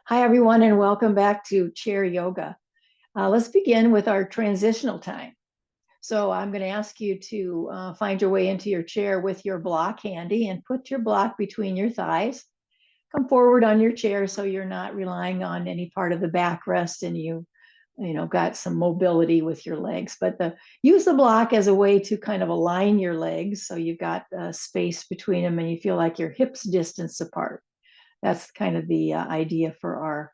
Hi, everyone, and welcome back to Chair Yoga. Let's begin with our transitional time. So I'm going to ask you to find your way into your chair with your block handy and put your block between your thighs. Come forward on your chair so you're not relying on any part of the backrest and you got some mobility with your legs. But use the block as a way to kind of align your legs so you've got space between them and you feel like your hips distance apart. That's kind of the idea for our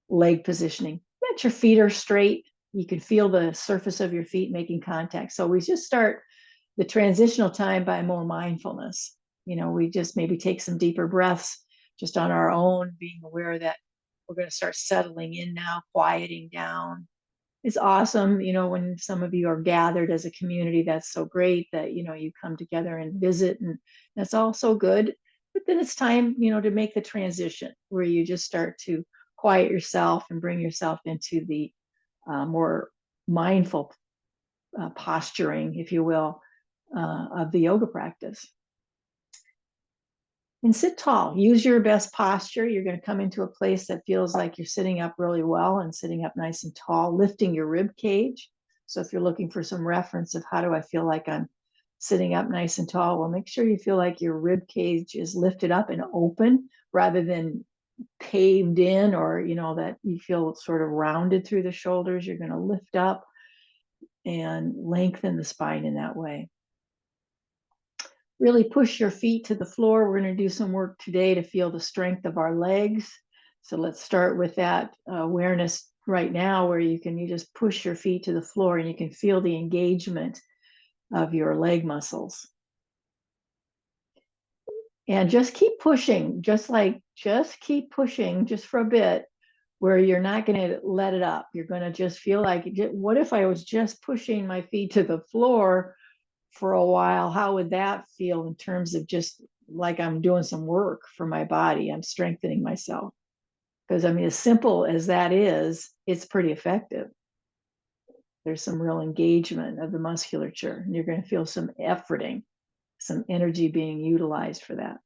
leg positioning. That your feet are straight. You can feel the surface of your feet making contact. So we just start the transitional time by more mindfulness. We just maybe take some deeper breaths just on our own, being aware that we're going to start settling in now, quieting down. It's awesome, when some of you are gathered as a community. That's so great that, you come together and visit, and that's also good. But then it's time, to make the transition where you just start to quiet yourself and bring yourself into the more mindful posturing, if you will, of the yoga practice. And sit tall. Use your best posture. You're going to come into a place that feels like you're sitting up really well and sitting up nice and tall, lifting your rib cage. So if you're looking for some reference of how do I feel like I'm sitting up nice and tall, well, make sure you feel like your rib cage is lifted up and open rather than caved in, or that you feel sort of rounded through the shoulders. You're going to lift up and lengthen the spine in that way. Really push your feet to the floor. We're going to do some work today to feel the strength of our legs. So let's start with that awareness right now, where you just push your feet to the floor and you can feel the engagement of your leg muscles. And just keep pushing, just keep pushing just for a bit, where you're not going to let it up. You're going to just feel like, what if I was just pushing my feet to the floor for a while? How would that feel in terms of just like I'm doing some work for my body? I'm strengthening myself. Because as simple as that is, it's pretty effective. There's some real engagement of the musculature, and you're going to feel some efforting, some energy being utilized for that.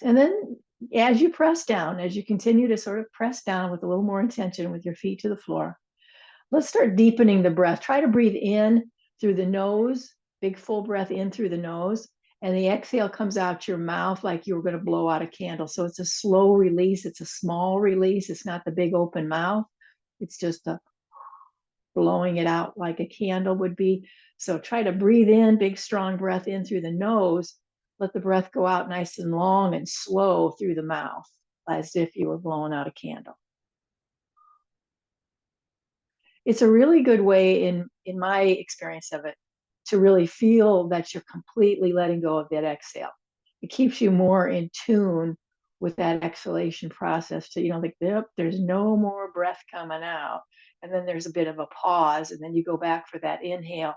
And then as you press down, as you continue to sort of press down with a little more intention with your feet to the floor, let's start deepening the breath. Try to breathe in through the nose, big full breath in through the nose, and the exhale comes out your mouth like you were going to blow out a candle. So it's a slow release. It's a small release. It's not the big open mouth. It's just a blowing it out like a candle would be. So try to breathe in, big strong breath in through the nose. Let the breath go out nice and long and slow through the mouth, as if you were blowing out a candle. It's a really good way, in my experience of it, to really feel that you're completely letting go of that exhale. It keeps you more in tune with that exhalation process to, like, yep, there's no more breath coming out. And then there's a bit of a pause, and then you go back for that inhale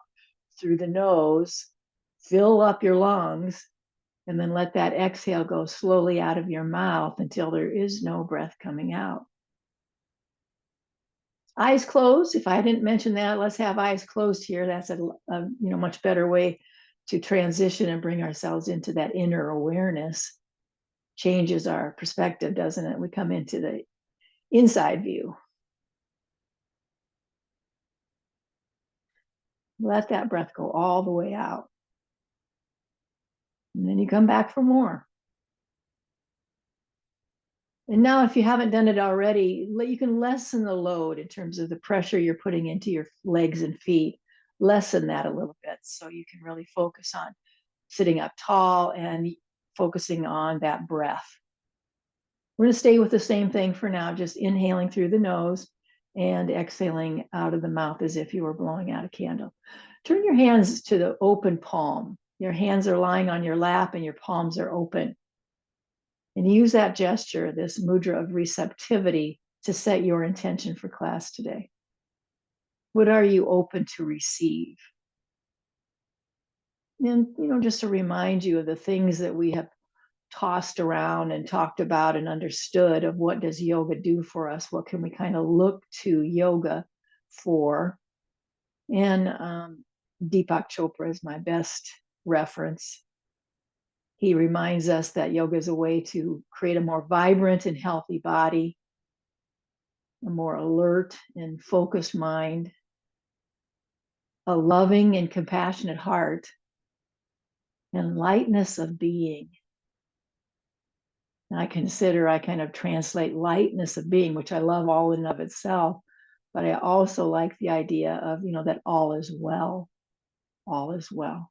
through the nose, fill up your lungs, and then let that exhale go slowly out of your mouth until there is no breath coming out. Eyes closed. If I didn't mention that, let's have eyes closed here. That's a much better way to transition and bring ourselves into that inner awareness. Changes our perspective, doesn't it? We come into the inside view. Let that breath go all the way out. And then you come back for more. And now, if you haven't done it already, you can lessen the load in terms of the pressure you're putting into your legs and feet. Lessen that a little bit so you can really focus on sitting up tall and focusing on that breath. We're going to stay with the same thing for now, just inhaling through the nose and exhaling out of the mouth as if you were blowing out a candle. Turn your hands to the open palm. Your hands are lying on your lap and your palms are open. And use that gesture, this mudra of receptivity, to set your intention for class today. What are you open to receive? And, just to remind you of the things that we have tossed around and talked about and understood of what does yoga do for us? What can we kind of look to yoga for? And Deepak Chopra is my best reference. He reminds us that yoga is a way to create a more vibrant and healthy body, a more alert and focused mind, a loving and compassionate heart, and lightness of being. And I kind of translate lightness of being, which I love all in and of itself, but I also like the idea of, that all is well, all is well.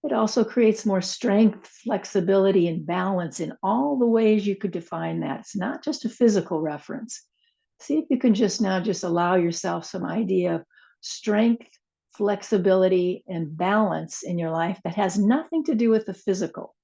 It also creates more strength, flexibility, and balance in all the ways you could define that. It's not just a physical reference. See if you can just allow yourself some idea of strength, flexibility, and balance in your life that has nothing to do with the physical.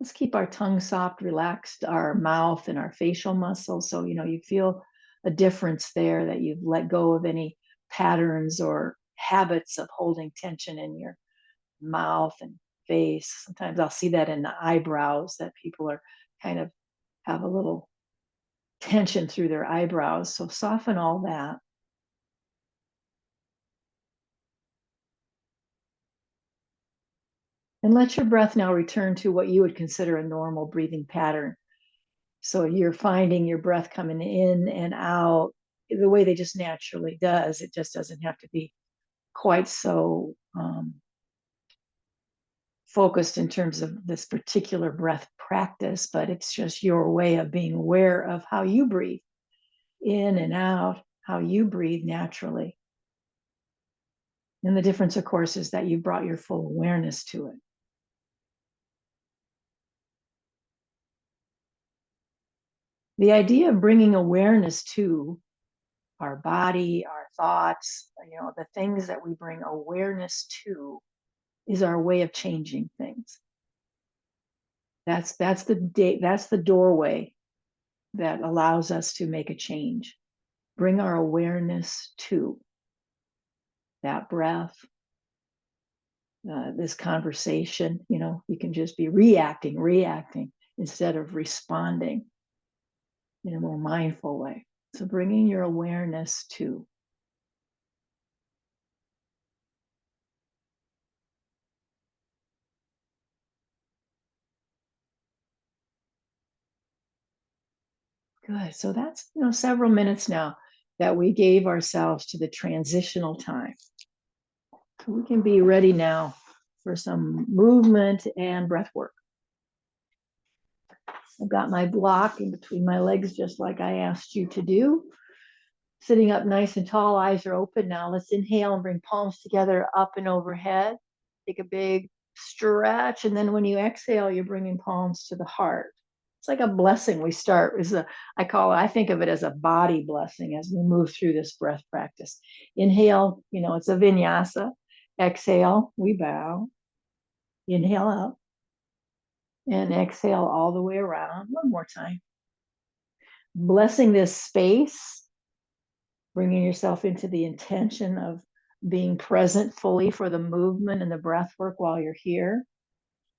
Let's keep our tongue soft, relaxed, our mouth and our facial muscles. So, you feel a difference there, that you've let go of any patterns or habits of holding tension in your mouth and face. Sometimes I'll see that in the eyebrows, that people are kind of have a little tension through their eyebrows. So soften all that. And let your breath now return to what you would consider a normal breathing pattern. So you're finding your breath coming in and out the way they just naturally does. It just doesn't have to be quite so focused in terms of this particular breath practice, but it's just your way of being aware of how you breathe in and out, how you breathe naturally. And the difference, of course, is that you brought your full awareness to it. The idea of bringing awareness to our body, our thoughts, the things that we bring awareness to is our way of changing things. That's the doorway that allows us to make a change. Bring our awareness to that breath, this conversation. You can just be reacting instead of responding in a more mindful way. So bringing your awareness to. Good. So that's, several minutes now that we gave ourselves to the transitional time. So we can be ready now for some movement and breath work. I've got my block in between my legs, just like I asked you to do. Sitting up nice and tall, eyes are open. Now let's inhale and bring palms together up and overhead. Take a big stretch. And then when you exhale, you're bringing palms to the heart. It's like a blessing. We start I think of it as a body blessing as we move through this breath practice. Inhale, it's a vinyasa. Exhale, we bow. Inhale up and exhale all the way around. One more time. Blessing this space, bringing yourself into the intention of being present fully for the movement and the breath work while you're here.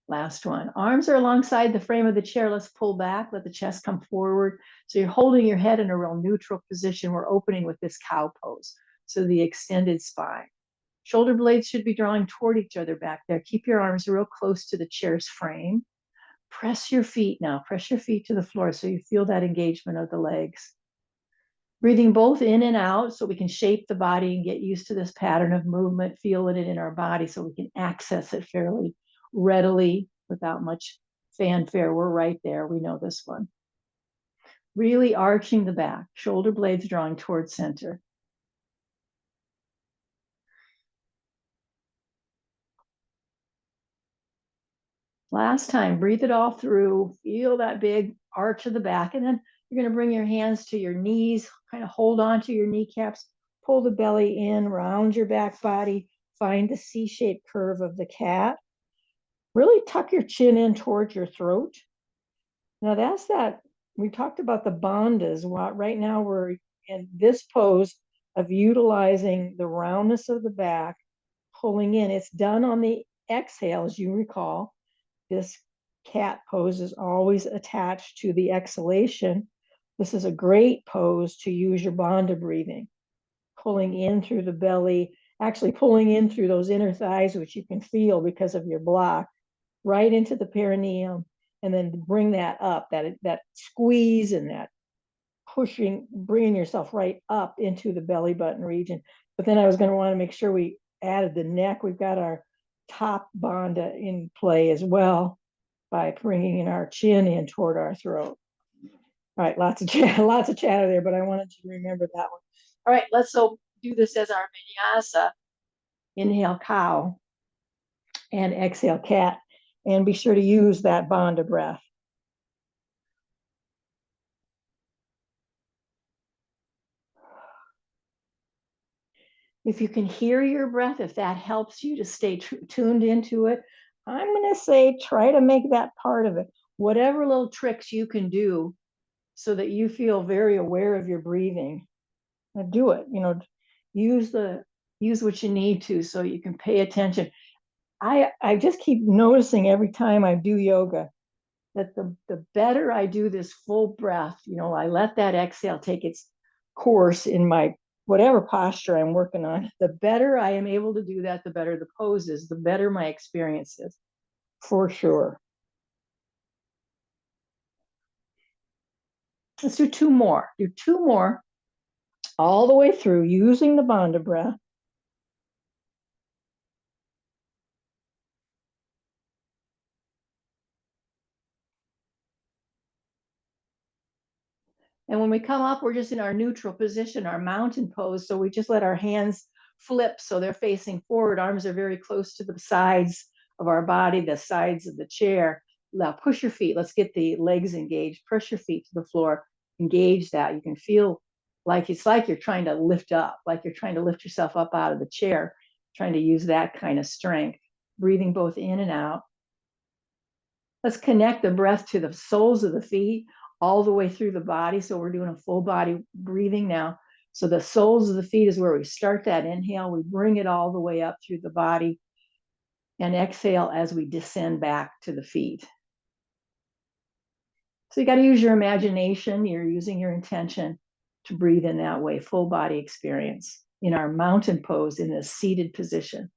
Last one. Arms are alongside the frame of the chair. Let's pull back, let the chest come forward. So you're holding your head in a real neutral position. We're opening with this cow pose. So the extended spine. Shoulder blades should be drawing toward each other back there. Keep your arms real close to the chair's frame. Press your feet now. Press your feet to the floor so you feel that engagement of the legs. Breathing both in and out so we can shape the body and get used to this pattern of movement, feeling it in our body so we can access it fairly readily without much fanfare. We're right there. We know this one. Really arching the back, shoulder blades drawing towards center. Last time, breathe it all through. Feel that big arch of the back. And then you're going to bring your hands to your knees, kind of hold on to your kneecaps, pull the belly in, round your back body, find the C-shaped curve of the cat. Really tuck your chin in towards your throat. Now that's that. We talked about the bandhas. Right now we're in this pose of utilizing the roundness of the back, pulling in. It's done on the exhale, as you recall. This cat pose is always attached to the exhalation. This is a great pose to use your bandha breathing, pulling in through the belly, actually pulling in through those inner thighs, which you can feel because of your block, right into the perineum, and then bring that up, that squeeze and that pushing, bringing yourself right up into the belly button region. But then I was going to want to make sure we added the neck. We've got our top bandha in play as well by bringing in our chin in toward our throat. All right, lots of chatter there, but I wanted you to remember that one. All right, let's so do this as our vinyasa. Inhale cow and exhale cat, and be sure to use that bandha breath. If you can hear your breath, if that helps you to stay tuned into it, I'm going to say try to make that part of it. Whatever little tricks you can do so that you feel very aware of your breathing, do it. Use what you need to so you can pay attention. I just keep noticing every time I do yoga that the better I do this full breath, I let that exhale take its course in my whatever posture I'm working on, the better I am able to do that, the better the pose is, the better my experience is, for sure. Let's do two more. Do two more all the way through using the bandha breath. And when we come up, we're just in our neutral position, our mountain pose. So we just let our hands flip so they're facing forward. Arms are very close to the sides of our body, the sides of the chair. Now push your feet. Let's get the legs engaged. Push your feet to the floor. Engage that. You can feel like it's like you're trying to lift up, like you're trying to lift yourself up out of the chair, trying to use that kind of strength. Breathing both in and out. Let's connect the breath to the soles of the feet all the way through the body. So we're doing a full body breathing now. So the soles of the feet is where we start that inhale. We bring it all the way up through the body and exhale as we descend back to the feet. So you got to use your imagination. You're using your intention to breathe in that way, full body experience in our mountain pose in this seated position.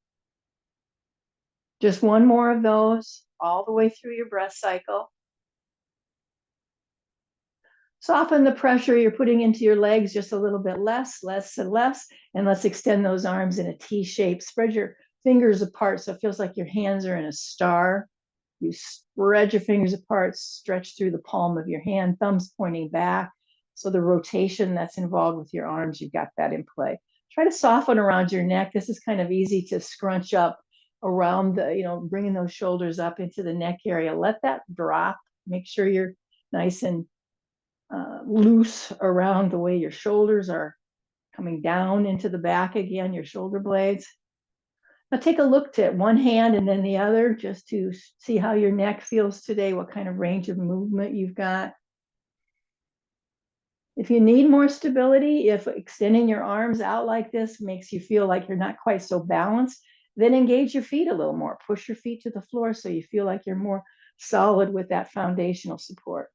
Just one more of those all the way through your breath cycle. Soften the pressure you're putting into your legs just a little bit less and less. And let's extend those arms in a T shape. Spread your fingers apart so it feels like your hands are in a star. You spread your fingers apart, stretch through the palm of your hand, thumbs pointing back. So the rotation that's involved with your arms, you've got that in play. Try to soften around your neck. This is kind of easy to scrunch up around bringing those shoulders up into the neck area. Let that drop. Make sure you're nice and loose around the way your shoulders are coming down into the back again, your shoulder blades. Now take a look at one hand and then the other just to see how your neck feels today, what kind of range of movement you've got. If you need more stability, if extending your arms out like this makes you feel like you're not quite so balanced, then engage your feet a little more. Push your feet to the floor so you feel like you're more solid with that foundational support.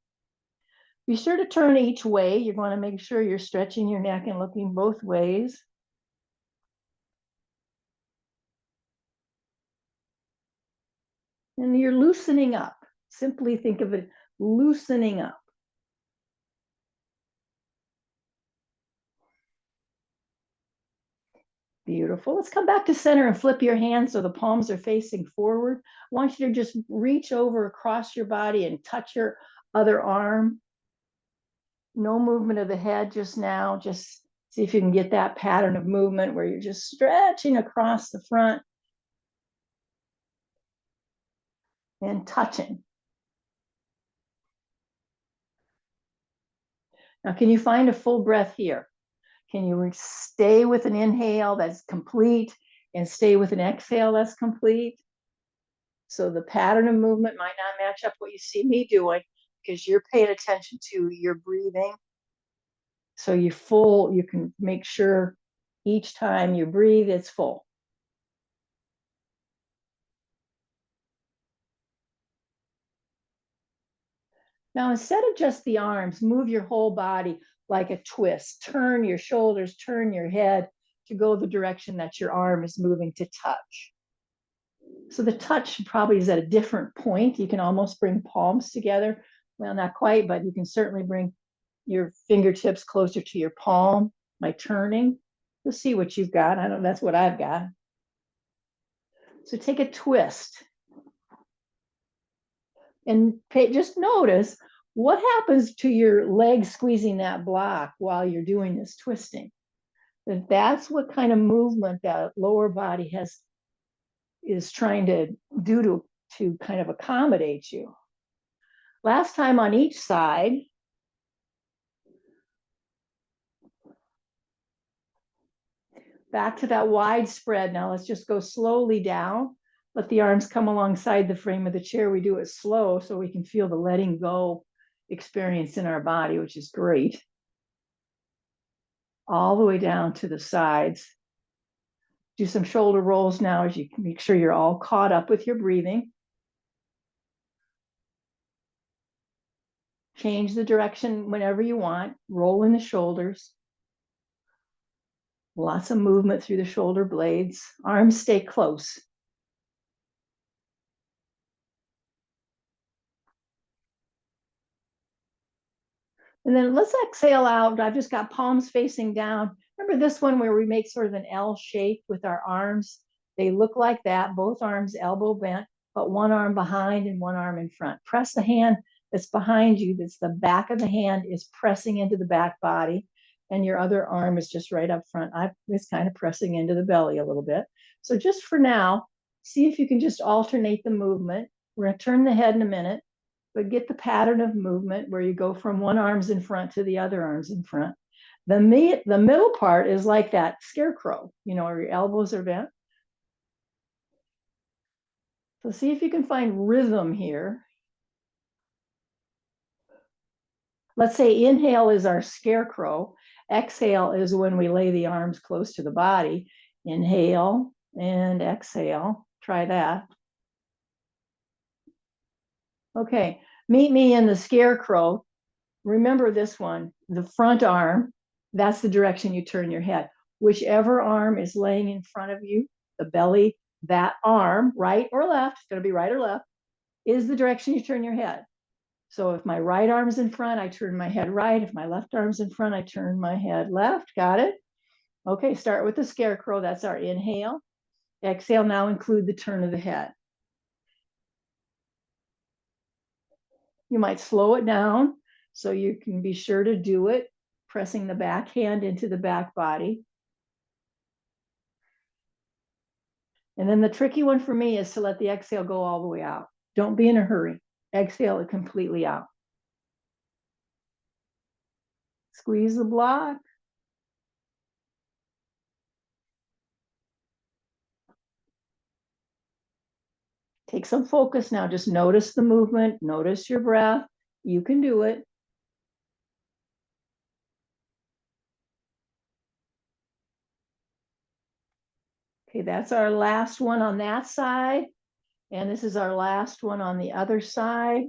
Be sure to turn each way. You're going to make sure you're stretching your neck and looking both ways. And you're loosening up. Simply think of it loosening up. Beautiful. Let's come back to center and flip your hands so the palms are facing forward. I want you to just reach over across your body and touch your other arm. No movement of the head just now. Just see if you can get that pattern of movement where you're just stretching across the front and touching. Now, can you find a full breath here? Can you stay with an inhale that's complete and stay with an exhale that's complete? So the pattern of movement might not match up what you see me doing because you're paying attention to your breathing. So you're full, you can make sure each time you breathe, it's full. Now, instead of just the arms, move your whole body like a twist. Turn your shoulders, turn your head to go the direction that your arm is moving to touch. So the touch probably is at a different point. You can almost bring palms together. Well, not quite, but you can certainly bring your fingertips closer to your palm by turning. You'll see what you've got. I know that's what I've got. So take a twist and just notice what happens to your leg squeezing that block while you're doing this twisting. That's what kind of movement that lower body is trying to do to kind of accommodate you. Last time on each side. Back to that wide spread. Now let's just go slowly down. Let the arms come alongside the frame of the chair. We do it slow so we can feel the letting go experience in our body, which is great. All the way down to the sides. Do some shoulder rolls now as you can make sure you're all caught up with your breathing. Change the direction whenever you want. Roll in the shoulders. Lots of movement through the shoulder blades. Arms stay close. And then let's exhale out. I've just got palms facing down. Remember this one where we make sort of an L shape with our arms? They look like that, both arms elbow bent, but one arm behind and one arm in front. Press the hand that's behind you, that's the back of the hand is pressing into the back body, and your other arm is just right up front. It's kind of pressing into the belly a little bit. So just for now, see if you can just alternate the movement. We're going to turn the head in a minute, but get the pattern of movement where you go from one arm's in front to the other arm's in front. The middle part is like that scarecrow, where your elbows are bent. So see if you can find rhythm here. Let's say inhale is our scarecrow. Exhale is when we lay the arms close to the body. Inhale and exhale. Try that. Okay, meet me in the scarecrow. Remember this one, the front arm, that's the direction you turn your head. Whichever arm is laying in front of you, the belly, that arm, right or left, it's going to be right or left, is the direction you turn your head. So if my right arm's in front, I turn my head right. If my left arm's in front, I turn my head left. Got it? Okay, start with the scarecrow. That's our inhale. Exhale, now include the turn of the head. You might slow it down so you can be sure to do it, pressing the back hand into the back body. And then the tricky one for me is to let the exhale go all the way out. Don't be in a hurry. Exhale it completely out. Squeeze the block. Take some focus now. Just notice the movement. Notice your breath. You can do it. Okay, that's our last one on that side. And this is our last one on the other side.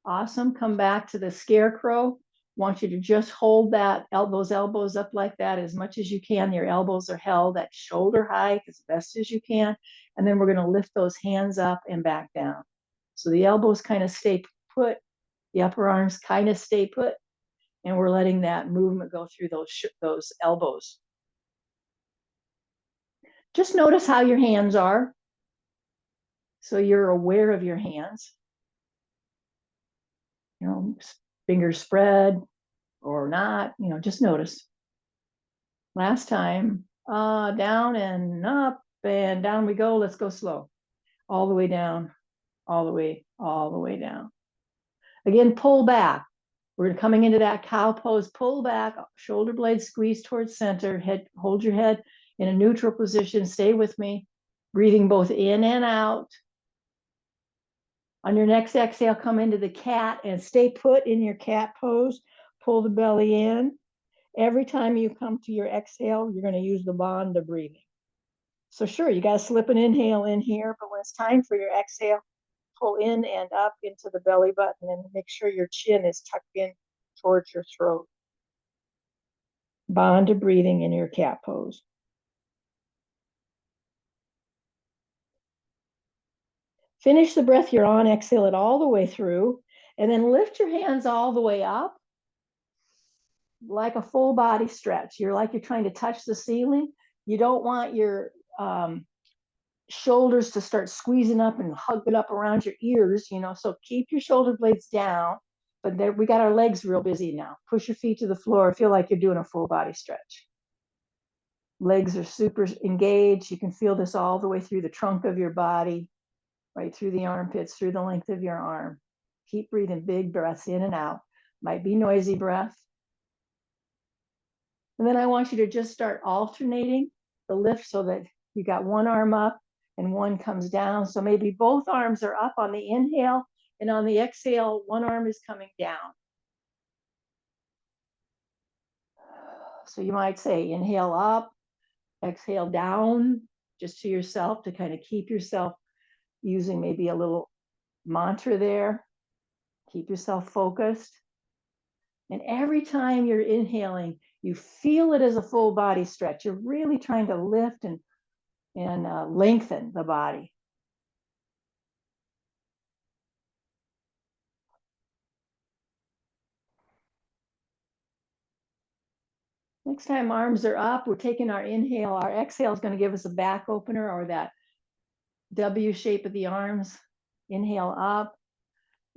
Awesome. Come back to the scarecrow. Want you to just hold those elbows up like that as much as you can. Your elbows are held at shoulder height as best as you can. And then we're going to lift those hands up and back down. So the elbows kind of stay put. The upper arms kind of stay put. And we're letting that movement go through those elbows. Just notice how your hands are. So you're aware of your hands. Fingers spread or not, just notice. Last time, down and up and down we go. Let's go slow. All the way down, all the way down. Again, pull back. We're coming into that cow pose. Pull back, shoulder blades squeeze towards center. Hold your head in a neutral position. Stay with me. Breathing both in and out. On your next exhale, come into the cat and stay put in your cat pose. Pull the belly in. Every time you come to your exhale, you're going to use the bond of breathing. So sure, you got to slip an inhale in here, but when it's time for your exhale, pull in and up into the belly button and make sure your chin is tucked in towards your throat. Bond to breathing in your cat pose. Finish the breath you're on, exhale it all the way through, and then lift your hands all the way up like a full body stretch. You're trying to touch the ceiling. You don't want your shoulders to start squeezing up and hugging up around your ears, so keep your shoulder blades down, but there, we got our legs real busy now. Push your feet to the floor, feel like you're doing a full body stretch. Legs are super engaged. You can feel this all the way through the trunk of your body, right through the armpits, through the length of your arm. Keep breathing big breaths in and out. Might be noisy breath. And then I want you to just start alternating the lift so that you got one arm up and one comes down. So maybe both arms are up on the inhale, and on the exhale, one arm is coming down. So you might say inhale up, exhale down, just to yourself, to kind of keep yourself using maybe a little mantra there. Keep yourself focused. And every time you're inhaling, you feel it as a full body stretch. You're really trying to lift and lengthen the body. Next time arms are up, we're taking our inhale. Our exhale is going to give us a back opener, or that W shape of the arms. Inhale up.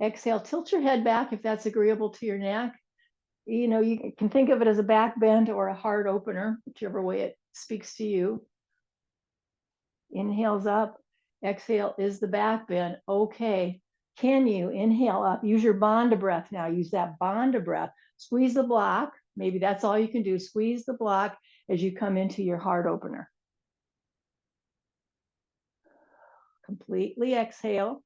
Exhale, tilt your head back if that's agreeable to your neck. You can think of it as a back bend or a heart opener, whichever way it speaks to you. Inhales up. Exhale is the back bend. Okay. Can you inhale up? Use your Bandha breath now. Use that Bandha breath. Squeeze the block. Maybe that's all you can do. Squeeze the block as you come into your heart opener. Completely exhale.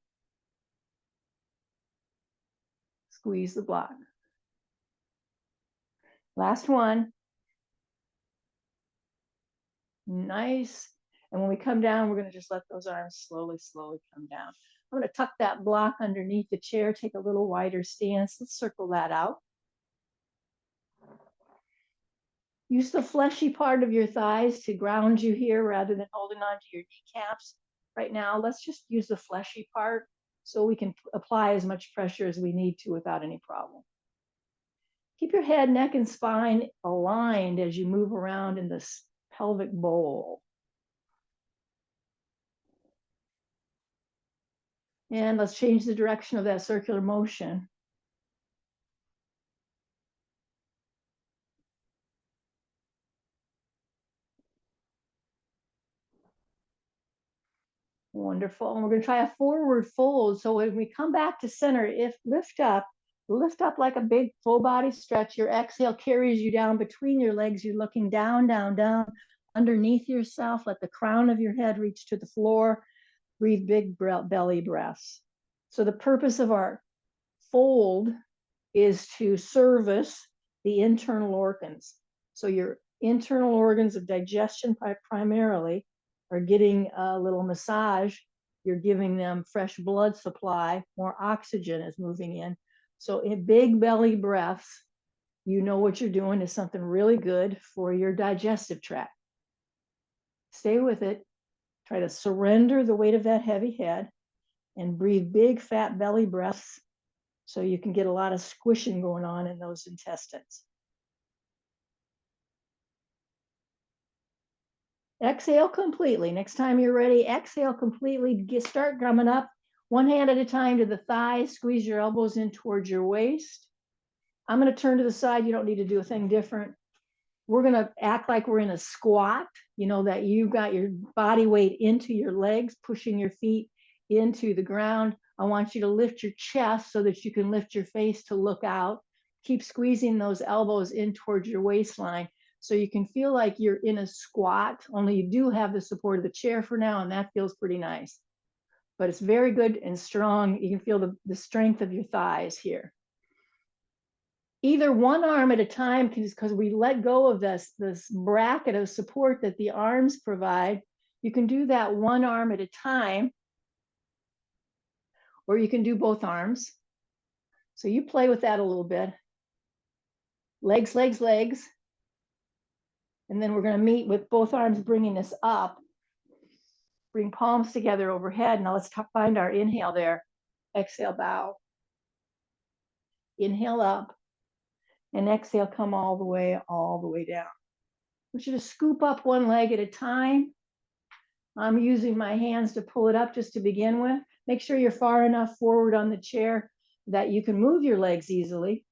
Squeeze the block. Last one. Nice. And when we come down, we're going to just let those arms slowly come down. I'm going to tuck that block underneath the chair, take a little wider stance. Let's circle that out. Use the fleshy part of your thighs to ground you here rather than holding on to your kneecaps. Right now, let's just use the fleshy part so we can apply as much pressure as we need to without any problem. Keep your head, neck, and spine aligned as you move around in this pelvic bowl. And let's change the direction of that circular motion. Wonderful. And we're going to try a forward fold. So when we come back to center, lift up like a big full body stretch. Your exhale carries you down between your legs. You're looking down, down, down underneath yourself. Let the crown of your head reach to the floor. Breathe big belly breaths. So the purpose of our fold is to service the internal organs. So your internal organs of digestion primarily are getting a little massage. You're giving them fresh blood supply, more oxygen is moving in. So in big belly breaths, you know what you're doing is something really good for your digestive tract. Stay with it. Try to surrender the weight of that heavy head and breathe big fat belly breaths so you can get a lot of squishing going on in those intestines. Exhale completely. Next time you're ready, exhale completely. Start drumming up one hand at a time to the thighs. Squeeze your elbows in towards your waist. I'm going to turn to the side. You don't need to do a thing different. We're going to act like we're in a squat, that you've got your body weight into your legs, pushing your feet into the ground. I want you to lift your chest so that you can lift your face to look out. Keep squeezing those elbows in towards your waistline so you can feel like you're in a squat, only you do have the support of the chair for now, and that feels pretty nice. But it's very good and strong. You can feel the strength of your thighs here. Either one arm at a time, because we let go of this bracket of support that the arms provide. You can do that one arm at a time, or you can do both arms. So you play with that a little bit. Legs, legs, legs. And then we're going to meet with both arms bringing us up. Bring palms together overhead. Now let's find our inhale there. Exhale, bow. Inhale up. And exhale, come all the way down. I want you to scoop up one leg at a time. I'm using my hands to pull it up just to begin with. Make sure you're far enough forward on the chair that you can move your legs easily.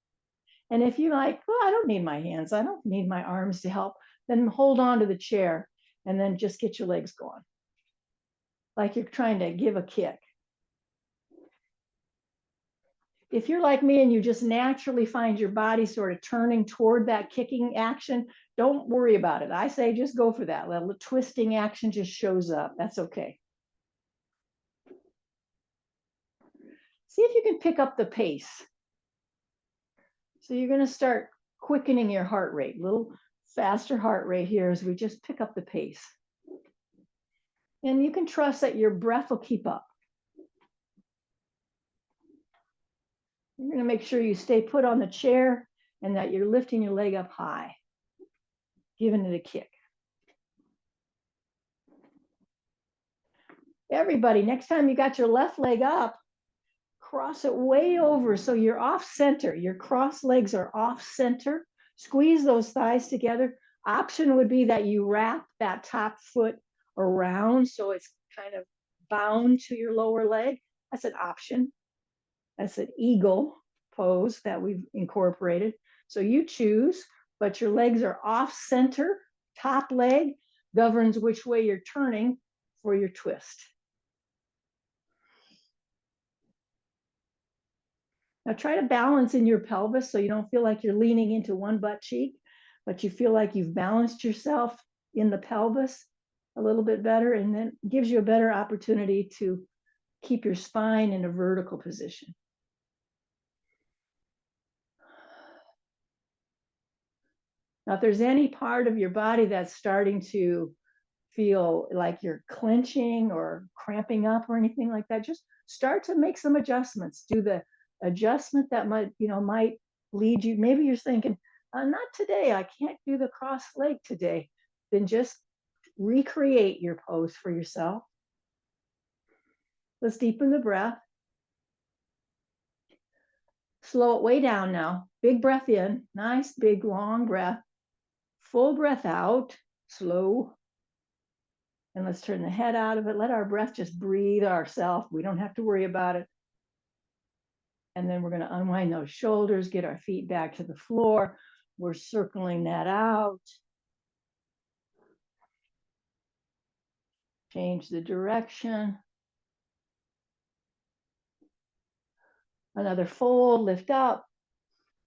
And if you're like, well, I don't need my hands, I don't need my arms to help, then hold on to the chair and then just get your legs going. Like you're trying to give a kick. If you're like me and you just naturally find your body sort of turning toward that kicking action, don't worry about it. I say just go for that. Little twisting action just shows up. That's okay. See if you can pick up the pace. So you're going to start quickening your heart rate, a little faster heart rate here as we just pick up the pace. And you can trust that your breath will keep up. You're going to make sure you stay put on the chair and that you're lifting your leg up high, giving it a kick. Everybody, next time you got your left leg up, cross it way over so you're off center. Your cross legs are off center. Squeeze those thighs together. Option would be that you wrap that top foot around so it's kind of bound to your lower leg. That's an option. That's an eagle pose that we've incorporated. So you choose, but your legs are off center. Top leg governs which way you're turning for your twist. Now try to balance in your pelvis so you don't feel like you're leaning into one butt cheek, but you feel like you've balanced yourself in the pelvis a little bit better, and then gives you a better opportunity to keep your spine in a vertical position. Now, if there's any part of your body that's starting to feel like you're clenching or cramping up or anything like that, just start to make some adjustments. Do the adjustment that might lead you. Maybe you're thinking, not today, I can't do the cross leg today. Then just recreate your pose for yourself. Let's deepen the breath. Slow it way down now. Big breath in, nice, big, long breath. Full breath out, slow. And let's turn the head out of it. Let our breath just breathe ourselves. We don't have to worry about it. And then we're going to unwind those shoulders, get our feet back to the floor. We're circling that out. Change the direction. Another fold, lift up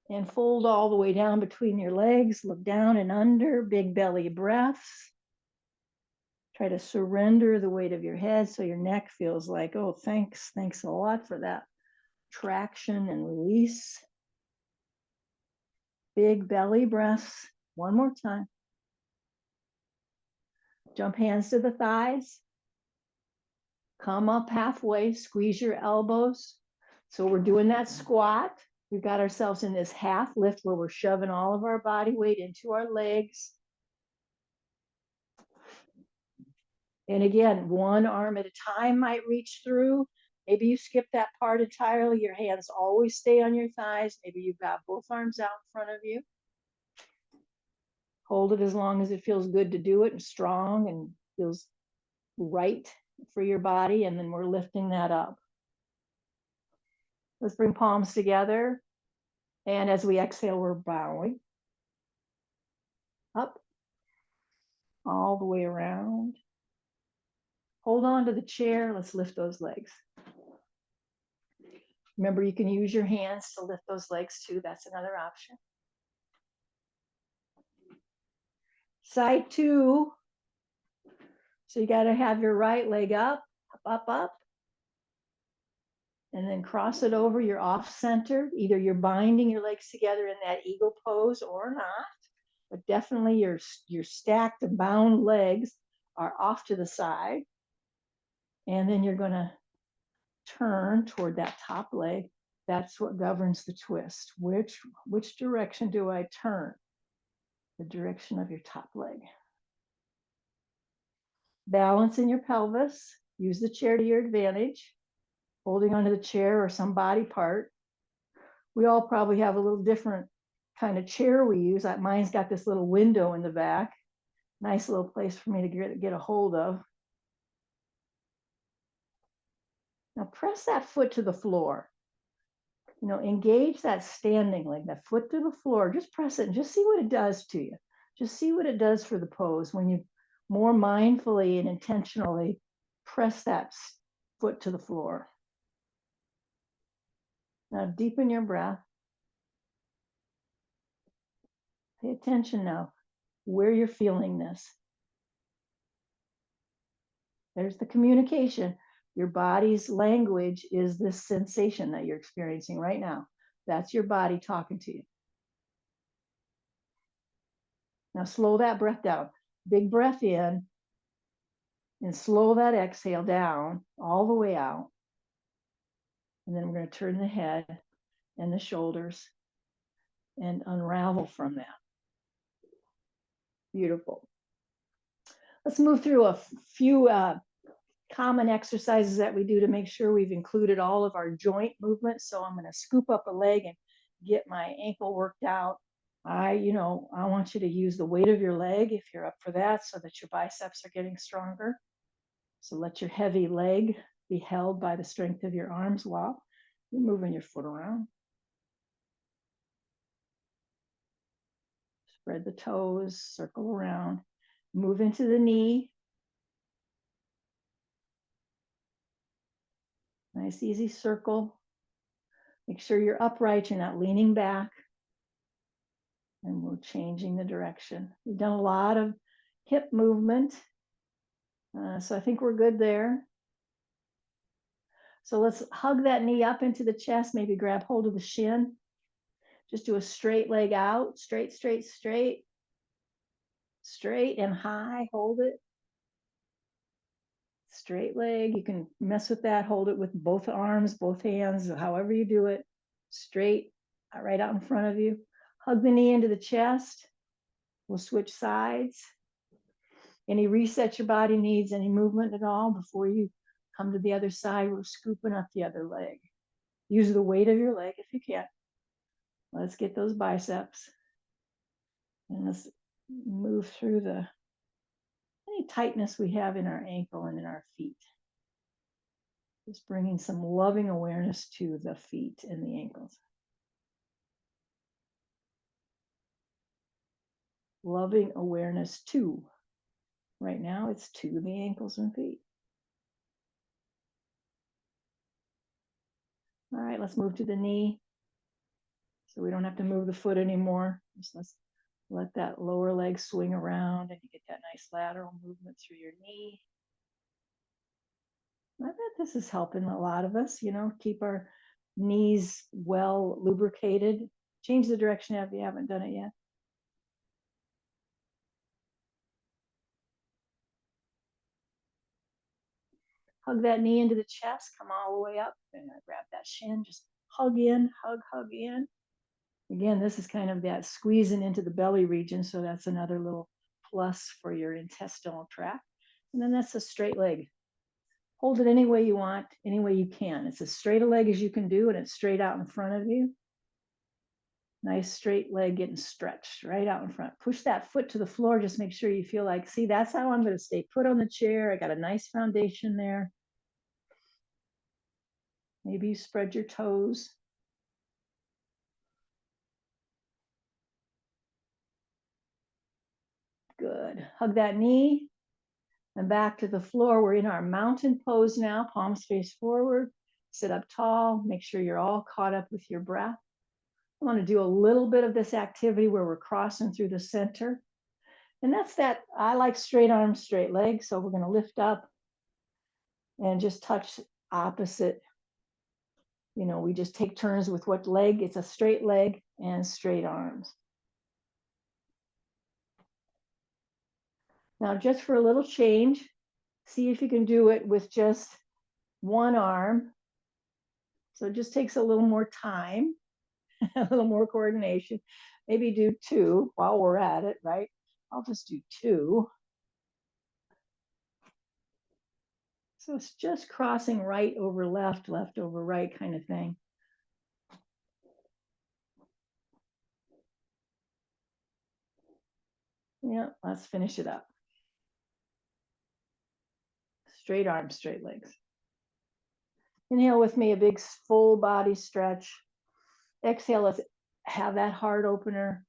and fold all the way down between your legs. Look down and under, big belly breaths. Try to surrender the weight of your head so your neck feels like, oh, thanks a lot for that traction and release. Big belly breaths. One more time. Jump hands to the thighs. Come up halfway, squeeze your elbows. So we're doing that squat. We've got ourselves in this half lift where we're shoving all of our body weight into our legs. And again, one arm at a time might reach through. Maybe you skip that part entirely. Your hands always stay on your thighs. Maybe you've got both arms out in front of you. Hold it as long as it feels good to do it and strong and feels right for your body. And then we're lifting that up. Let's bring palms together. And as we exhale, we're bowing up all the way around. Hold on to the chair. Let's lift those legs. Remember, you can use your hands to lift those legs too. That's another option. Side two. So you got to have your right leg up, up. And then cross it over. You're off center. Either you're binding your legs together in that eagle pose or not. But definitely your stacked and bound legs are off to the side. And then you're going to turn toward that top leg. That's what governs the twist. Which direction do I turn? The direction of your top leg. Balance in your pelvis. Use the chair to your advantage. Holding onto the chair or some body part. We all probably have a little different kind of chair we use. Mine's got this little window in the back. Nice little place for me to get a hold of. Now press that foot to the floor. Engage that standing leg, that foot to the floor. Just press it and just see what it does to you. Just see what it does for the pose when you more mindfully and intentionally press that foot to the floor. Now deepen your breath. Pay attention now where you're feeling this. There's the communication. Your body's language is this sensation that you're experiencing right now. That's your body talking to you. Now slow that breath down. Big breath in and slow that exhale down all the way out. And then we're going to turn the head and the shoulders and unravel from that. Beautiful. Let's move through a few common exercises that we do to make sure we've included all of our joint movements. So I'm going to scoop up a leg and get my ankle worked out. I want you to use the weight of your leg if you're up for that so that your biceps are getting stronger. So let your heavy leg be held by the strength of your arms while you're moving your foot around. Spread the toes, circle around, move into the knee. Nice, easy circle. Make sure you're upright, you're not leaning back. And we're changing the direction. We've done a lot of hip movement. So I think we're good there. So let's hug that knee up into the chest, maybe grab hold of the shin. Just do a straight leg out, straight, straight, straight. Straight and high, hold it. Straight leg, you can mess with that, hold it with both arms, both hands, however you do it. Straight, right out in front of you. Hug the knee into the chest. We'll switch sides. Any reset your body needs, any movement at all before you come to the other side, we're scooping up the other leg. Use the weight of your leg if you can. Let's get those biceps. And let's move through any tightness we have in our ankle and in our feet. Just bringing some loving awareness to the feet and the ankles. Loving awareness to. Right now it's to the ankles and feet. All right, let's move to the knee. So we don't have to move the foot anymore. Just let's let that lower leg swing around and you get that nice lateral movement through your knee. I bet this is helping a lot of us, keep our knees well lubricated. Change the direction if you haven't done it yet. Hug that knee into the chest, come all the way up and grab that shin, just hug in, hug in. Again, this is kind of that squeezing into the belly region, so that's another little plus for your intestinal tract. And then that's a straight leg. Hold it any way you want, any way you can. It's as straight a leg as you can do, and it's straight out in front of you. Nice straight leg getting stretched right out in front. Push that foot to the floor. Just make sure you feel like, see, that's how I'm going to stay put on the chair. I got a nice foundation there. Maybe you spread your toes. Good. Hug that knee and back to the floor. We're in our mountain pose now. Palms face forward. Sit up tall. Make sure you're all caught up with your breath. I want to do a little bit of this activity where we're crossing through the center. And that's that. I like straight arms, straight legs. So we're going to lift up and just touch opposite. We just take turns with what leg. It's a straight leg and straight arms. Now, just for a little change, see if you can do it with just one arm. So it just takes a little more time, a little more coordination. Maybe do 2 while we're at it, right? I'll just do 2. So it's just crossing right over left, left over right kind of thing. Yeah, let's finish it up. Straight arms, straight legs. Inhale with me, a big full body stretch. Exhale, let's have that heart opener.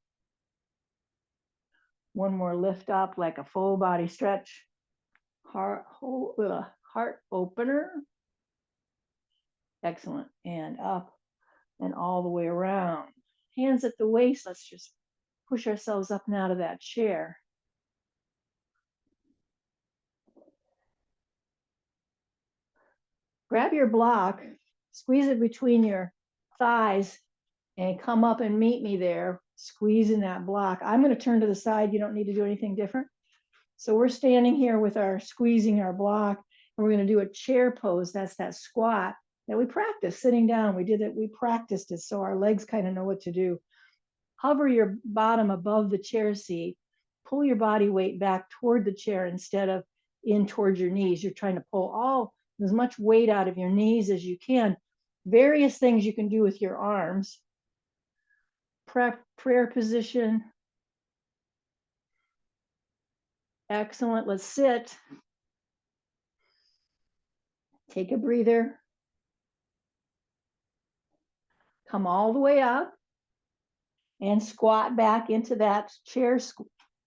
One more lift up like a full body stretch. Heart opener. Excellent. And up and all the way around. Hands at the waist. Let's just push ourselves up and out of that chair. Grab your block, squeeze it between your thighs, and come up and meet me there, squeezing that block. I'm going to turn to the side. You don't need to do anything different. So we're standing here with our squeezing our block, and we're going to do a chair pose. That's that squat that we practiced sitting down. We did it. We practiced it, so our legs kind of know what to do. Hover your bottom above the chair seat. Pull your body weight back toward the chair instead of in towards your knees. You're trying to pull as much weight out of your knees as you can. Various things you can do with your arms. Prayer position. Excellent. Let's sit. Take a breather. Come all the way up and squat back into that chair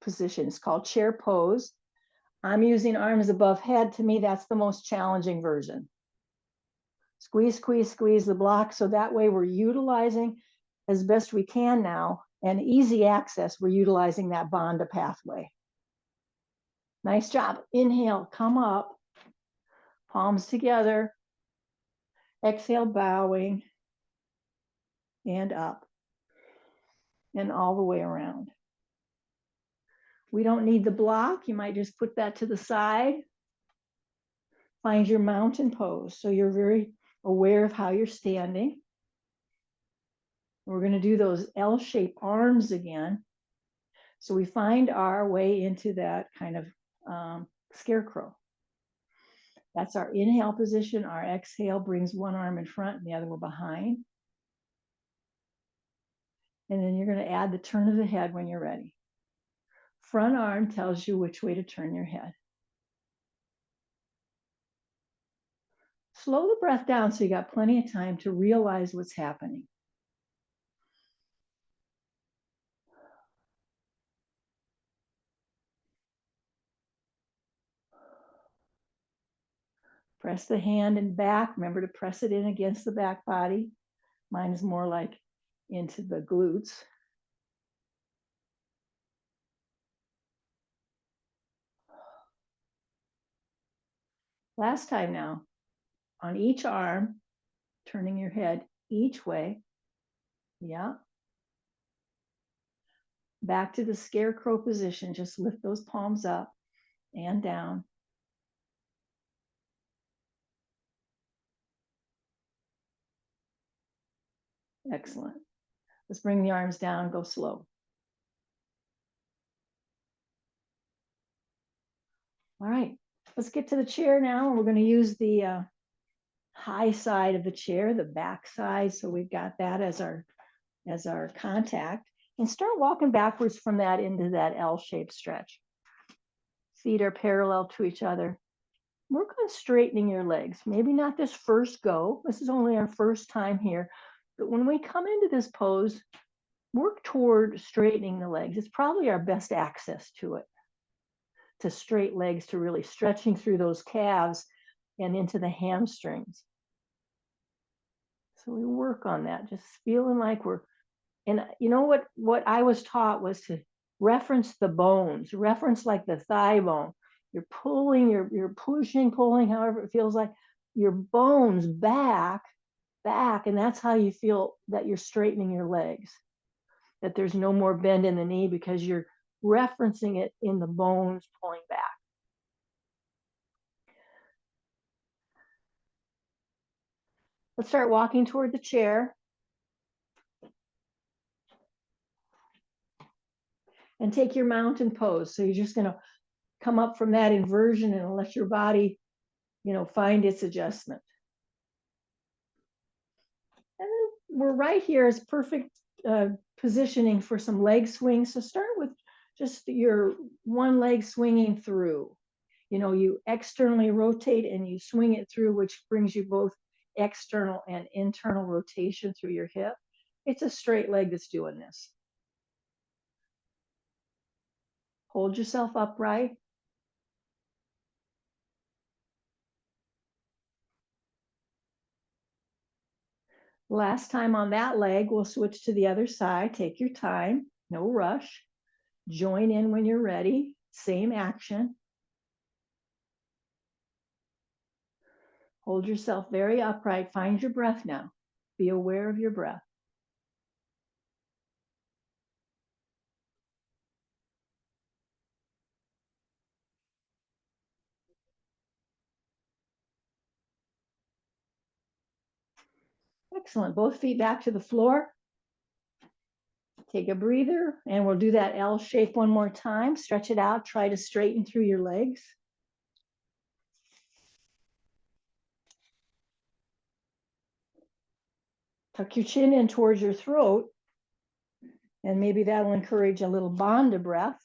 position. It's called chair pose. I'm using arms above head. To me, that's the most challenging version. Squeeze, squeeze, squeeze the block. So that way we're utilizing as best we can now, and easy access, we're utilizing that Bandha pathway. Nice job. Inhale, come up, palms together. Exhale, bowing, and up, and all the way around. We don't need the block. You might just put that to the side. Find your mountain pose. So you're very aware of how you're standing. We're going to do those L-shaped arms again. So we find our way into that kind of scarecrow. That's our inhale position. Our exhale brings one arm in front and the other one behind. And then you're going to add the turn of the head when you're ready. Front arm tells you which way to turn your head. Slow the breath down so you got plenty of time to realize what's happening. Press the hand and back. Remember to press it in against the back body. Mine is more like into the glutes. Last time now. On each arm, turning your head each way. Yeah. Back to the scarecrow position. Just lift those palms up and down. Excellent. Let's bring the arms down, go slow. All right, let's get to the chair now. We're going to use the high side of the chair, the back side. So we've got that as our contact. And start walking backwards from that into that L-shaped stretch. Feet are parallel to each other. Work on straightening your legs. Maybe not this first go. This is only our first time here. But when we come into this pose, work toward straightening the legs. It's probably our best access to it, to straight legs, to really stretching through those calves and into the hamstrings. So we work on that, just feeling like we're, and you know what I was taught was to reference the bones, reference like the thigh bone. You're pulling, you're pushing, pulling, however it feels like, your bones back, and that's how you feel that you're straightening your legs, that there's no more bend in the knee because you're referencing it in the bones pulling back. Let's start walking toward the chair. And take your mountain pose. So you're just going to come up from that inversion and let your body, find its adjustment. And then we're right here as perfect positioning for some leg swings. So start with just your one leg swinging through. You externally rotate and you swing it through, which brings you both external and internal rotation through your hip. It's a straight leg that's doing this. Hold yourself upright. Last time on that leg, we'll switch to the other side. Take your time, no rush. Join in when you're ready. Same action. Hold yourself very upright. Find your breath now. Be aware of your breath. Excellent. Both feet back to the floor. Take a breather, and we'll do that L shape one more time. Stretch it out. Try to straighten through your legs. Tuck your chin in towards your throat, and maybe that'll encourage a little bandha breath.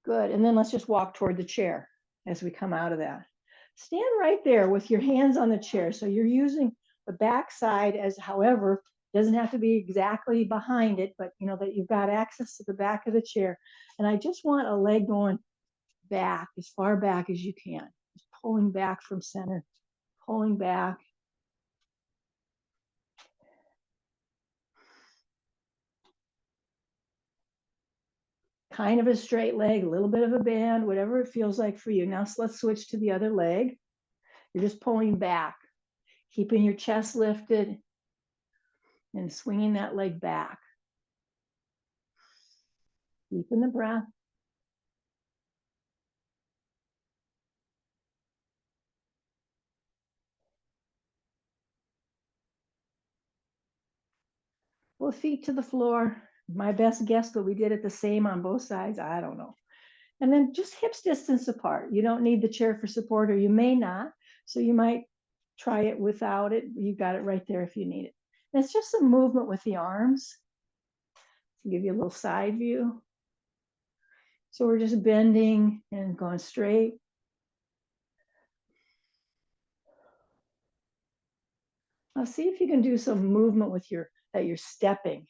Good. And then let's just walk toward the chair as we come out of that. Stand right there with your hands on the chair. So you're using the back side as, however, doesn't have to be exactly behind it, but that you've got access to the back of the chair. And I just want a leg going back, as far back as you can. Just pulling back from center, pulling back. Kind of a straight leg, a little bit of a bend, whatever it feels like for you. Now let's switch to the other leg. You're just pulling back, keeping your chest lifted and swinging that leg back. Deepen the breath. Both feet to the floor. My best guess, but we did it the same on both sides. I don't know. And then just hips distance apart. You don't need the chair for support, or you may not. So you might try it without it. You got it right there if you need it. And it's just some movement with the arms. Give you a little side view. So we're just bending and going straight. Now see if you can do some movement with that you're stepping.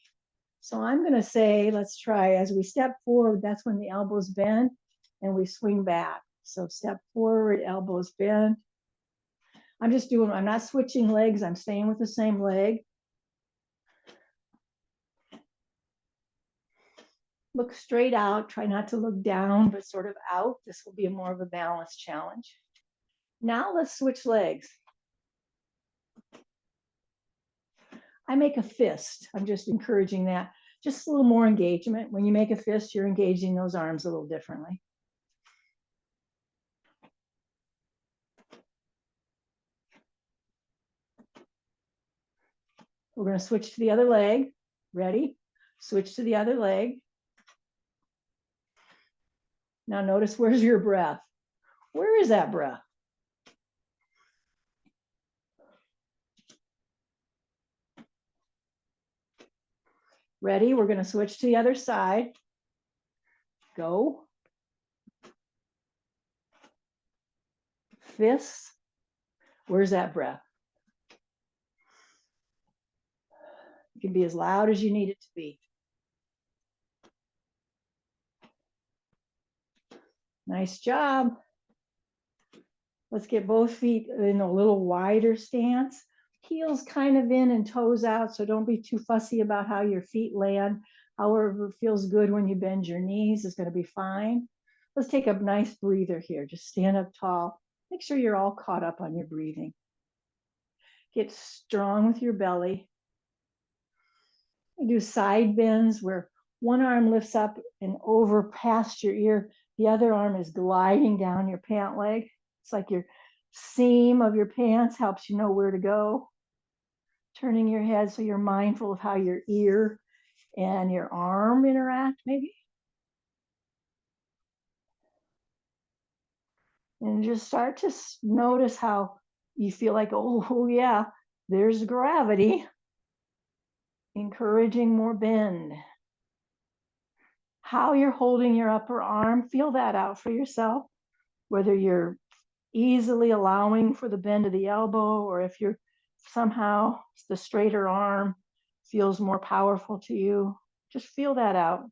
So I'm going to say, let's try as we step forward, that's when the elbows bend and we swing back. So step forward, elbows bend. I'm not switching legs. I'm staying with the same leg. Look straight out. Try not to look down, but sort of out. This will be more of a balance challenge. Now let's switch legs. I make a fist. I'm just encouraging that. Just a little more engagement. When you make a fist, you're engaging those arms a little differently. We're going to switch to the other leg. Ready? Switch to the other leg. Now notice, where's your breath? Where is that breath? Ready? We're going to switch to the other side. Go. Fists. Where's that breath? It can be as loud as you need it to be. Nice job. Let's get both feet in a little wider stance. Heels kind of in and toes out, so don't be too fussy about how your feet land. However feels good when you bend your knees is going to be fine. Let's take a nice breather here. Just stand up tall. Make sure you're all caught up on your breathing. Get strong with your belly. We do side bends where One arm lifts up and over past your ear. The other arm is gliding down your pant leg. It's like your seam of your pants helps you know where to go. Turning your head so you're mindful of how your ear and your arm interact, maybe. And just start to notice how you feel like, oh yeah, there's gravity. Encouraging more bend. How you're holding your upper arm, feel that out for yourself, whether you're easily allowing for the bend of the elbow or if you're somehow the straighter arm feels more powerful to you. Just feel that out.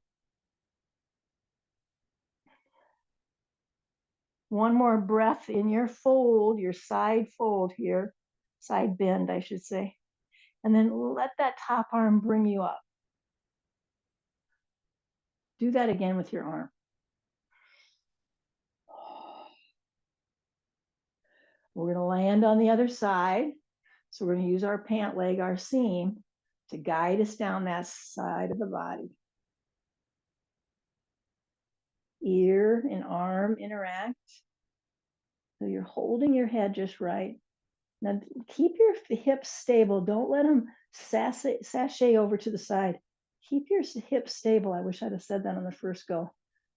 One more breath in your fold, your side fold here, side bend, I should say. And then let that top arm bring you up. Do that again with your arm. We're going to land on the other side. So we're going to use our pant leg, our seam, to guide us down that side of the body. Ear and arm interact. So you're holding your head just right. Now keep your hips stable. Don't let them sashay over to the side. Keep your hips stable. I wish I'd have said that on the first go.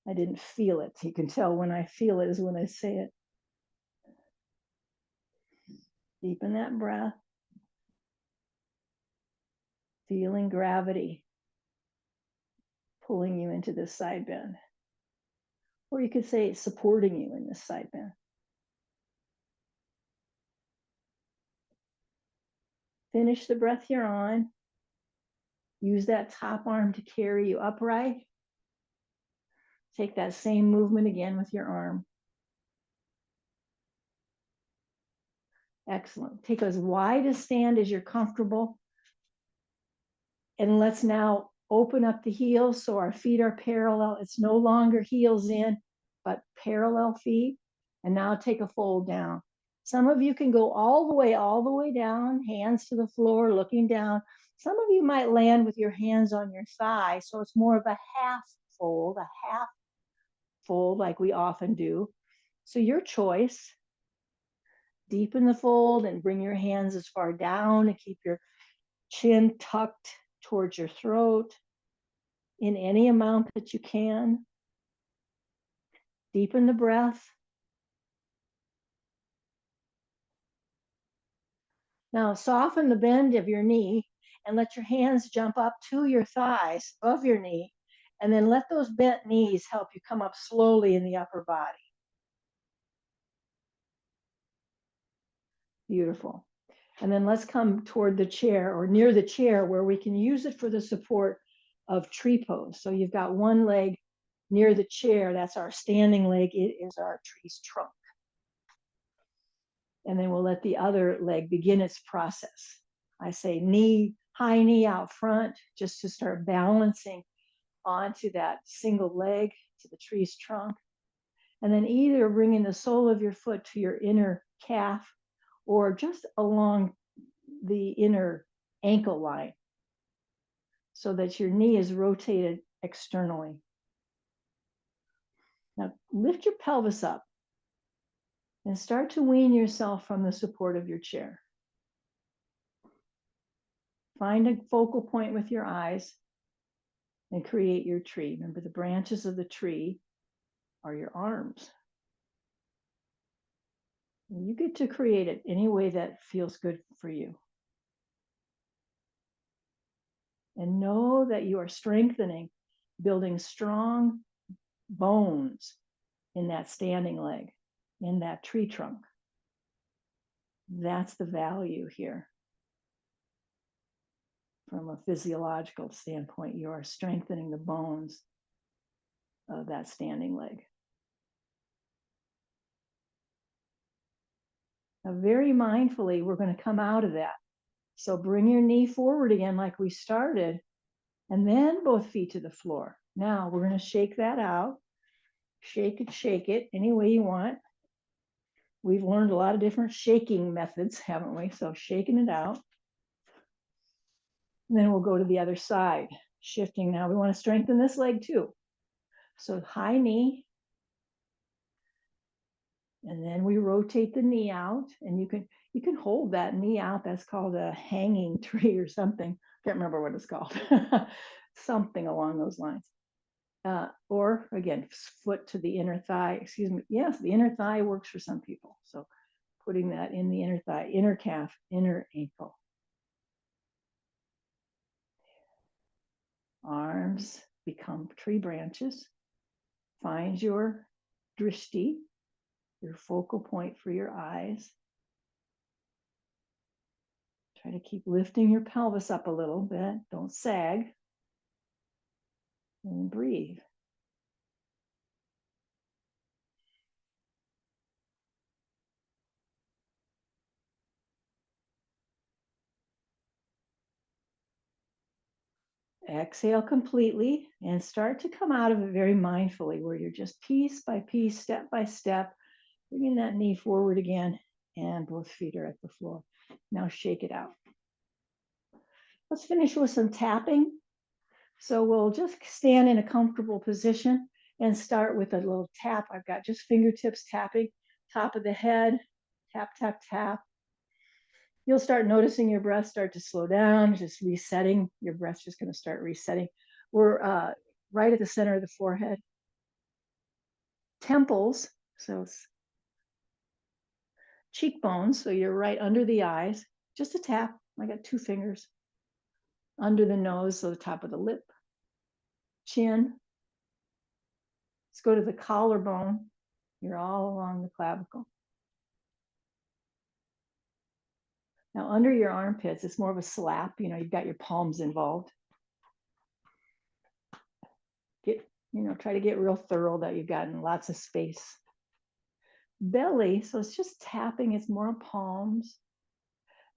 I didn't feel it. You can tell when I feel it is when I say it. Deepen that breath. Feeling gravity pulling you into this side bend. Or you could say it's supporting you in this side bend. Finish the breath you're on. Use that top arm to carry you upright. Take that same movement again with your arm. Excellent. Take as wide a stand as you're comfortable. And let's now open up the heels so our feet are parallel. It's no longer heels in, but parallel feet. And now take a fold down. Some of you can go all the way down, hands to the floor, looking down. Some of you might land with your hands on your thigh, so it's more of a half fold like we often do. So your choice. Deepen the fold and bring your hands as far down and keep your chin tucked towards your throat in any amount that you can. Deepen the breath. Now soften the bend of your knee and let your hands jump up to your thighs above your knee, and then let those bent knees help you come up slowly in the upper body. Beautiful. And then let's come toward the chair or near the chair where we can use it for the support of tree pose. So you've got one leg near the chair, that's our standing leg, it is our tree's trunk. And then we'll let the other leg begin its process. I say knee, high knee out front, just to start balancing onto that single leg to the tree's trunk. And then either bringing the sole of your foot to your inner calf or just along the inner ankle line so that your knee is rotated externally. Now lift your pelvis up and start to wean yourself from the support of your chair. Find a focal point with your eyes and create your tree. Remember, the branches of the tree are your arms. And you get to create it any way that feels good for you. And know that you are strengthening, building strong bones in that standing leg, in that tree trunk. That's the value here. From a physiological standpoint, you are strengthening the bones of that standing leg. Now, very mindfully, we're going to come out of that. So bring your knee forward again like we started, and then both feet to the floor. Now we're going to shake that out. Shake it any way you want. We've learned a lot of different shaking methods, haven't we? So shaking it out. And then we'll go to the other side. Shifting now, we want to strengthen this leg too. So high knee, and then we rotate the knee out, and you can hold that knee out. That's called a hanging tree or something. Can't remember what it's called. Something along those lines. Or again, foot to the inner thigh. Excuse me. Yes, the inner thigh works for some people. So putting that in the inner thigh, inner calf, inner ankle. Arms become tree branches. Find your drishti, your focal point for your eyes. Try to keep lifting your pelvis up a little bit. Don't sag. And breathe. Exhale completely and start to come out of it very mindfully, where you're just piece by piece, step by step, bringing that knee forward again, and both feet are at the floor. Now shake it out. Let's finish with some tapping. So we'll just stand in a comfortable position and start with a little tap. I've got just fingertips tapping, top of the head, tap, tap, tap. You'll start noticing your breath start to slow down, just resetting. Your breath's just going to start resetting. We're right at the center of the forehead. Temples, so cheekbones, so you're right under the eyes. Just a tap. I got 2 fingers. Under the nose, so the top of the lip. Chin. Let's go to the collarbone. You're all along the clavicle. Now, under your armpits, it's more of a slap. You've got your palms involved. Try to get real thorough that you've gotten lots of space. Belly, so it's just tapping. It's more palms.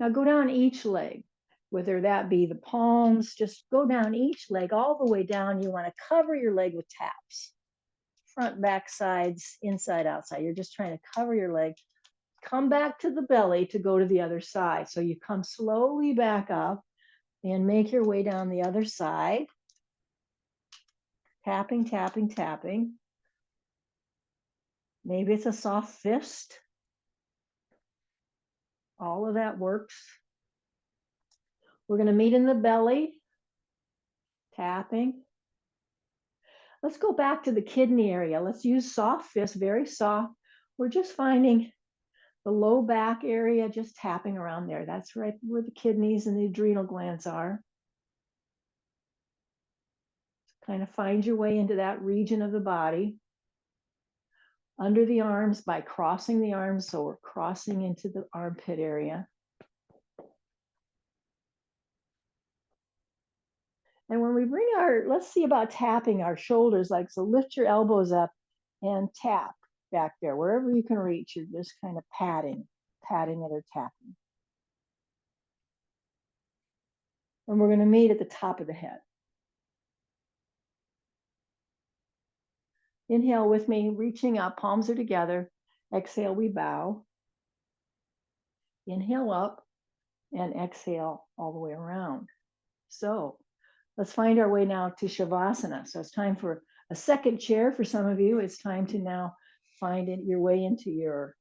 Now go down each leg, whether that be the palms, just go down each leg all the way down. You want to cover your leg with taps. Front, back, sides, inside, outside. You're just trying to cover your leg. Come back to the belly to go to the other side. So you come slowly back up and make your way down the other side. Tapping, tapping, tapping. Maybe it's a soft fist. All of that works. We're going to meet in the belly. Tapping. Let's go back to the kidney area. Let's use soft fist, very soft. We're just finding the low back area, just tapping around there. That's right where the kidneys and the adrenal glands are. Kind of find your way into that region of the body. Under the arms by crossing the arms, so we're crossing into the armpit area. And when we bring let's see about tapping our shoulders, so lift your elbows up and tap back there. Wherever you can reach, you're just kind of patting it or tapping. And we're going to meet at the top of the head. Inhale with me, reaching up, palms are together. Exhale, we bow. Inhale up and exhale all the way around. So let's find our way now to Shavasana. So it's time for a second chair for some of you. It's time to now find your way into your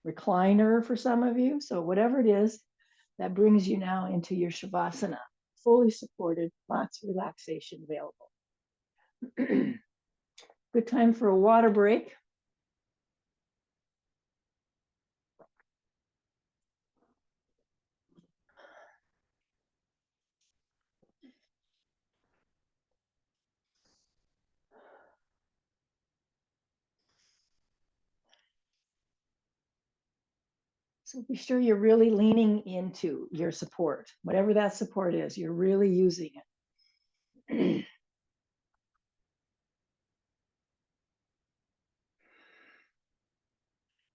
recliner for some of you. So whatever it is, that brings you now into your Shavasana. Fully supported, lots of relaxation available. Good time for a water break. So be sure you're really leaning into your support. Whatever that support is, you're really using it.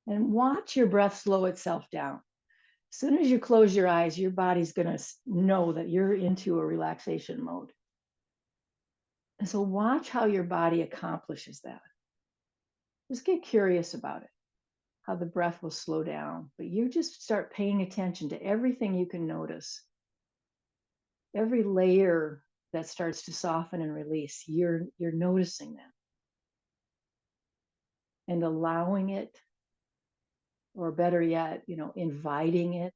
And watch your breath slow itself down. As soon as you close your eyes, your body's going to know that you're into a relaxation mode. And so watch how your body accomplishes that. Just get curious about it, how the breath will slow down. But you just start paying attention to everything you can notice. Every layer that starts to soften and release. You're noticing that and allowing it, or better yet, inviting it.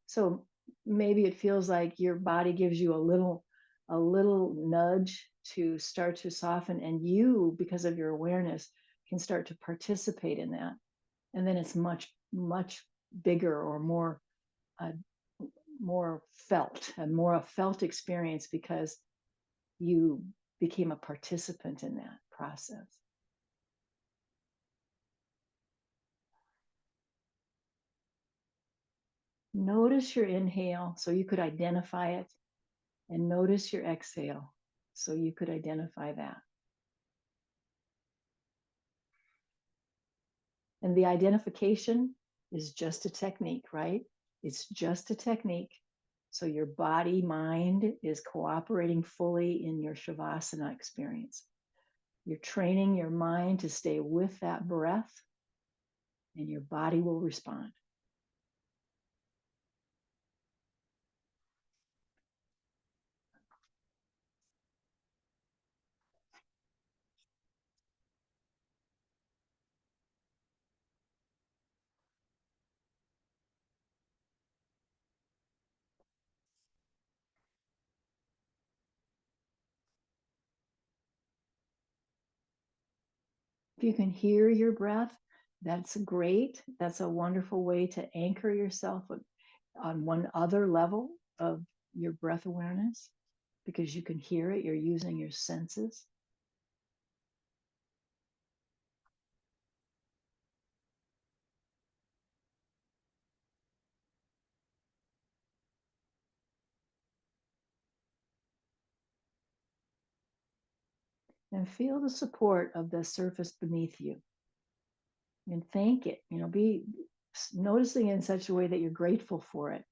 So maybe it feels like your body gives you a little nudge to start to soften, and you, because of your awareness, can start to participate in that. And then it's much bigger, or uh, more felt, and more a felt experience, because you became a participant in that process. Notice your inhale so you could identify it, and notice your exhale so you could identify that. And the identification is just a technique, right? It's just a technique. So your body, mind is cooperating fully in your Shavasana experience. You're training your mind to stay with that breath, and your body will respond. If you can hear your breath, that's great. That's a wonderful way to anchor yourself on one other level of your breath awareness, because you can hear it. You're using your senses. And feel the support of the surface beneath you, and thank it. Be noticing it in such a way that you're grateful for it.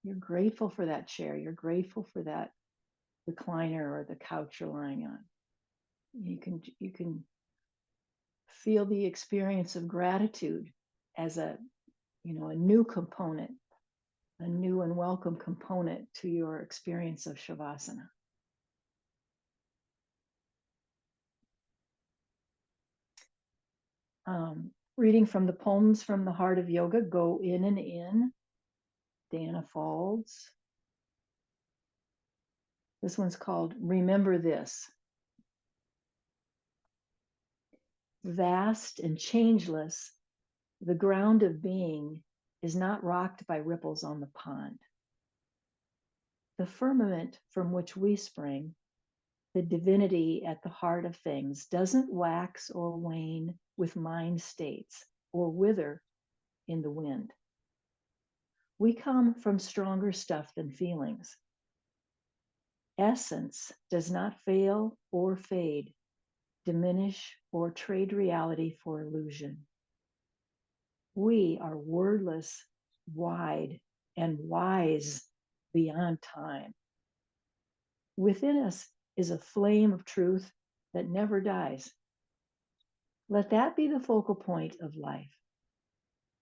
You're grateful for that chair. You're grateful for that recliner or the couch you're lying on. You can feel the experience of gratitude as a new component, a new and welcome component to your experience of Shavasana. Reading from the Poems from the Heart of Yoga, Go In and In, Dana Faulds. This one's called Remember This. Vast and changeless, the ground of being is not rocked by ripples on the pond. The firmament from which we spring, the divinity at the heart of things, doesn't wax or wane with mind states or wither in the wind. We come from stronger stuff than feelings. Essence does not fail or fade, diminish or trade reality for illusion. We are wordless, wide, and wise beyond time. Within us is a flame of truth that never dies. Let that be the focal point of life.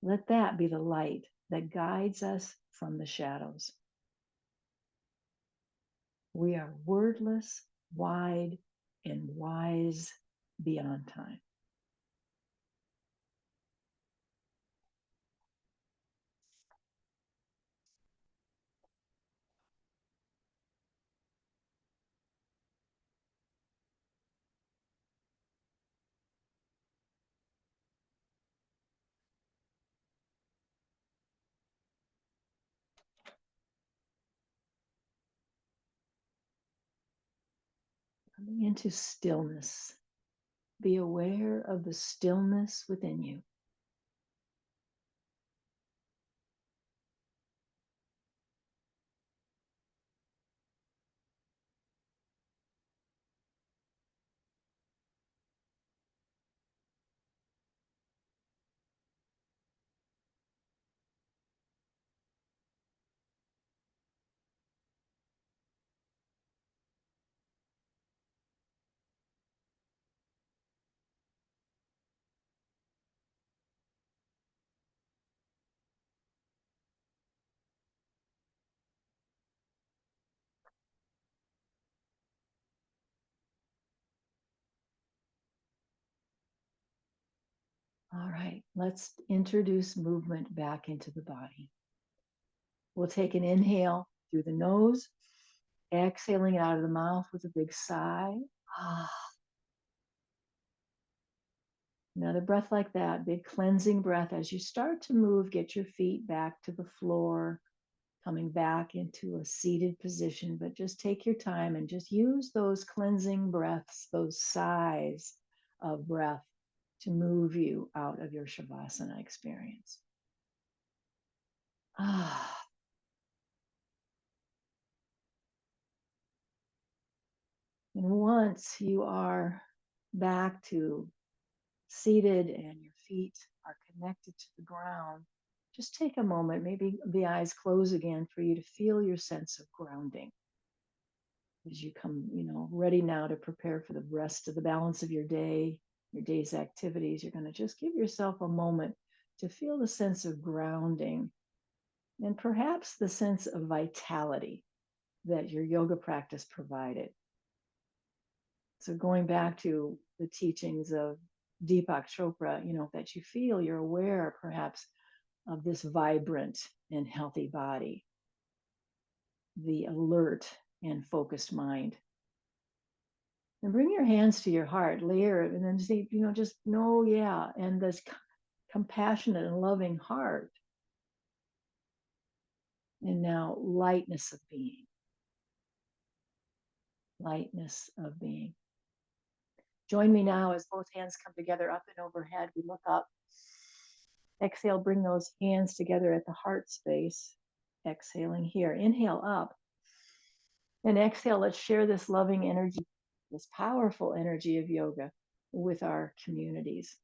Let that be the light that guides us from the shadows. We are wordless, wide, and wise beyond time. Coming into stillness. Be aware of the stillness within you. All right, let's introduce movement back into the body. We'll take an inhale through the nose, exhaling out of the mouth with a big sigh. Another breath like that, big cleansing breath. As you start to move, get your feet back to the floor, coming back into a seated position, but just take your time and just use those cleansing breaths, those sighs of breath to move you out of your Shavasana experience. And once you are back to seated and your feet are connected to the ground, just take a moment, maybe the eyes close again, for you to feel your sense of grounding as you come, ready now to prepare for the rest of the balance of your day, your day's activities. You're going to just give yourself a moment to feel the sense of grounding and perhaps the sense of vitality that your yoga practice provided. So going back to the teachings of Deepak Chopra, that you feel, you're aware perhaps of this vibrant and healthy body, the alert and focused mind. And bring your hands to your heart, layer it, and then say, just know, yeah, and this compassionate and loving heart. And now lightness of being. Lightness of being. Join me now as both hands come together up and overhead. We look up. Exhale, bring those hands together at the heart space. Exhaling here. Inhale up. And exhale, let's share this loving energy, this powerful energy of yoga with our communities.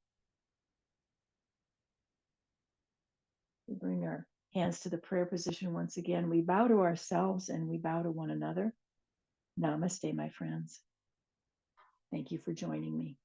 We bring our hands to the prayer position once again. We bow to ourselves and we bow to one another. Namaste, my friends. Thank you for joining me.